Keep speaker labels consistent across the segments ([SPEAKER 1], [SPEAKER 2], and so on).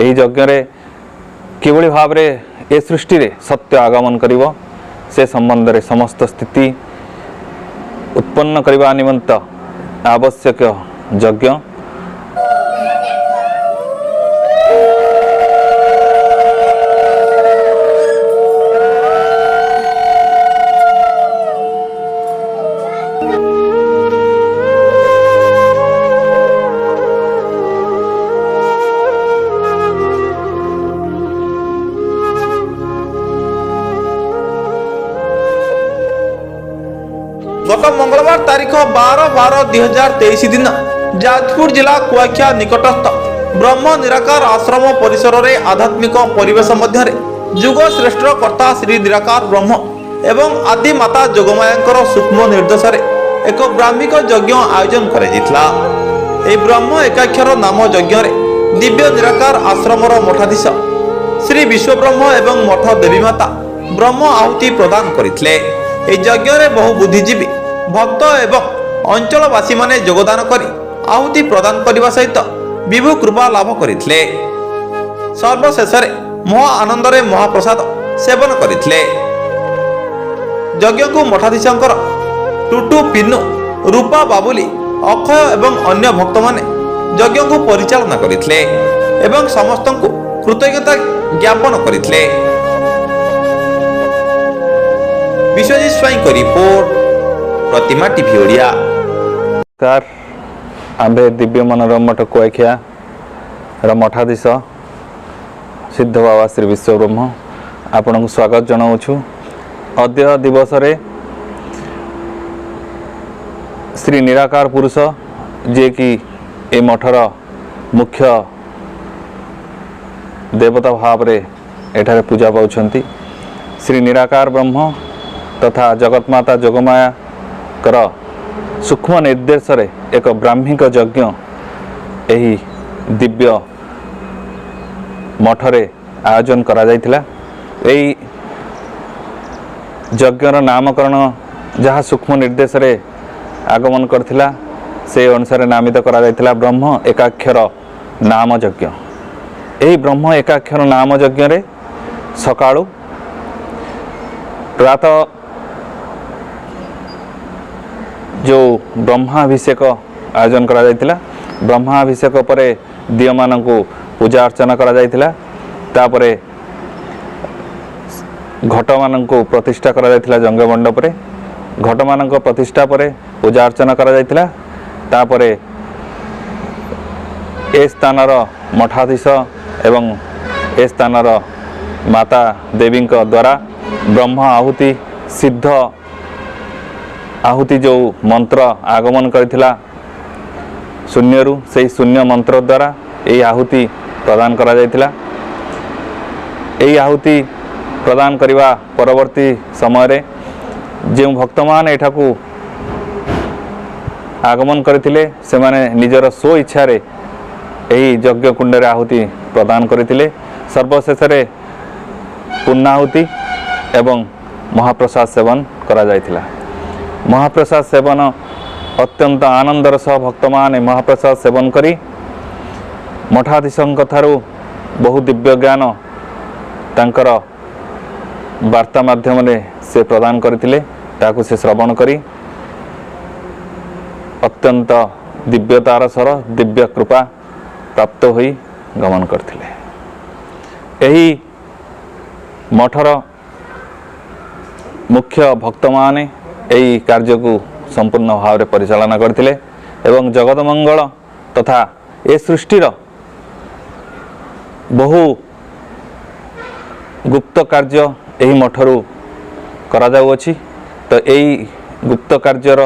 [SPEAKER 1] ଏହି ଯଜ୍ଞରେ କିଭଳି ଭାବରେ ଏ ସୃଷ୍ଟିରେ ସତ୍ୟ ଆଗମନ କରିବ ସେ ସମ୍ବନ୍ଧରେ ସମସ୍ତ ସ୍ଥିତି उत्पन्न करने निमित्त आवश्यक यज्ञ
[SPEAKER 2] गत मंगलवार तारीख 12/12/2023 दिन जाजपुर जिला कुआखिया निकटस्थ ब्रह्म निराकार आश्रम परिसर रे आध्यात्मिक परिवेश मध्य जुग श्रेष्ठ कर्ता श्री निराकार ब्रह्म एवं आदि माता जोगमायांकर सूक्ष्म निर्देश एक ब्राह्मिक यज्ञ आयोजन करा। ब्रह्म एकाक्षर नाम यज्ञ दिव्य निराकार आश्रम मठाधीश श्री विश्वब्रह्म एवं मठ देवी माता ब्रह्म आहुति प्रदान करते। यज्ञ में बहु बुद्धिजीवी भक्त एवं अंचलवासी माने योगदान करी आहुति प्रदान करने सहित विभु कृपा लाभ करते। सर्वशेष महा आनंद महाप्रसाद सेवन करते। यज्ञ को मठाधीशंकर टुटू पिन्नू रूपा बाबुली अक्षय एवं अन्य भक्त माने यज्ञ को परिचालना करते एवं समस्त को कृतज्ञता ज्ञापन करते। विश्वजीत स्वाई को रिपोर्ट प्रतिमा टीवी ओडिया।
[SPEAKER 1] आंबे दिव्य मनोरम मठ कुआखिया मठाधीश सिद्ध बाबा श्री विश्वब्रह्म आपण को स्वागत जनाऊँ। अद्य दिवस रे श्री निराकार पुरुष जे कि ए मठर मुख्य देवता भाव रे एठारे पूजा पाउछंती श्री निराकार ब्रह्म तथा जगतमाता जोगमाया कर सूक्ष्म निर्देश रे एक ब्राह्मिक यज्ञ एही दिव्य मठरे आयोजन करा जायतिला। एही यज्ञर नामकरण जहाँ सूक्ष्म निर्देश रे आगमन करथिला से अनुसार नामित करा जायतिला ब्रह्म एकाक्षर नाम यज्ञ। एही ब्रह्म एकाक्षर नाम यज्ञ रे सकाळु प्रातः जो ब्रह्माभिषेक आयोजन करा जायतिला। ब्रह्माभिषेक परे दिय मानकु पूजा अर्चना करा जायतिला। तापरे घट मानकु प्रतिष्ठा करा जायतिला जंग मंडप रे। घट मानक प्रतिष्ठा परे पूजा अर्चना करा जायतिला। तापरे ए स्थानर मठाधीश एवं ए स्थानर माता देवी द्वारा ब्रह्म आहुति सिद्ध आहुति जो मंत्र आगमन करथिला शून्यरु से शून्य मंत्र द्वारा यही आहुति प्रदान करा जायतिला। यही आहुति प्रदान करने परवर्ती समय रे जो भक्त मान एठाकू आगमन करथिले से माने निजर स्व इच्छा रे यही यज्ञ कुंड रे आहुति प्रदान करथिले। सर्वशेष रे पूर्णाहुति एवं महाप्रसाद सेवन करा जायतिला। महाप्रसाद सेवन अत्यंत आनंदर सह भक्त माने महाप्रसाद सेवन करी मठाधीशंक थारु बहु दिव्य ज्ञान तांकर वार्ता माध्यम से प्रदान करथिले। ताकु से श्रवण करी अत्यंत दिव्यतार सर दिव्य कृपा प्राप्त होई गमन करथिले। एही मठर मुख्य भक्त माने यही कार्य को संपूर्ण भाव में परिचालना करथिले एवं जगत मंगल तथा ए सृष्टिर बहु गुप्त कार्य यही मठरू करा जाउअछि। तो यही गुप्त कार्यर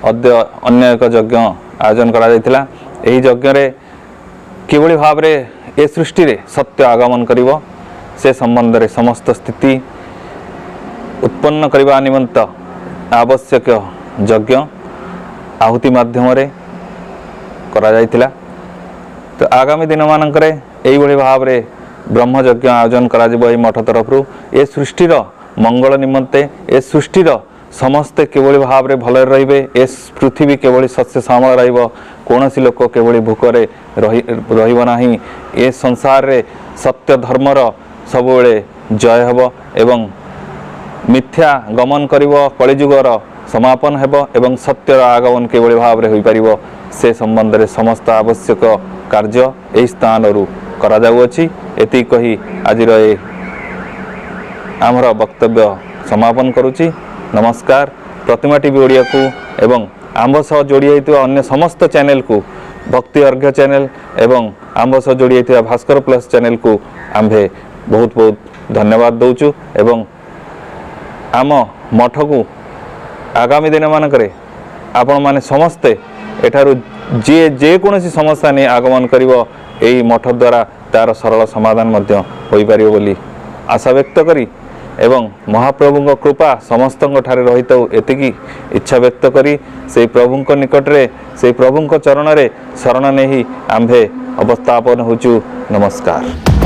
[SPEAKER 1] अद्य अन्य एक यज्ञ आयोजन करा जायतिला। एही यज्ञ रे किभଳି भाव रे ए सृष्टि रे सत्य आगमन करिवो से संबंध रे समस्त स्थिति उत्पन्न करने निमित्त आवश्यक यज्ञ आहुति माध्यम रे करा जायतिला। तो आगामी दिन मानकरे एही भଳି भाव रे ब्रह्म यज्ञ आयोजन करा जिवो एही मठ तरफरु ए सृष्टिर मंगल निमंते ए सृष्टिर समस्ते किभଳି भावरे भलरे रहिबे ए पृथ्वी किभଳି शस्य श्यामल रहिबो कोनोसी लोक किभଳି भूकरे रहिबो नाही ए संसार रे सत्य धर्मर सबुबेले जय हब एवं मिथ्या गमन करिवो कलिजुगर समापन हेबो एवं सत्यर आगमन किभଳି भावरे होई परिबो से संबंध रे समस्त आवश्यक कार्य एही स्थान रु करा जाउछि एति कही आजिर ए आमर वक्तव्य समापन करुछि। नमस्कार। प्रतिमा टीवी ओडिया को एवं आंब सह जोड़ी होइतिबा अन्य समस्त चैनल को भक्ति अर्घ्य चैनल एवं आंब सह जोड़ी होइतिबा भास्कर प्लस चैनल को आम्भे बहुत बहुत धन्यवाद दउछु एवं आम मठ को आगामी दिन मानकरे आपण माने समस्ते एठारु जे कोनोसी समस्या नहीं आगमन करिवो एई मठ द्वारा तार सरल समाधान मध्य होई पारिबो बोली आशा व्यक्त करी एवं महाप्रभुଙ୍କ कृपा समस्तଙ୍କ ठारे रहितो एतिकी इच्छा व्यक्त करी से प्रभुଙ୍କ निकटरे से प्रभुଙ୍କ चरण रे शरण नेही आम्भे अवस्थापन होचु। नमस्कार।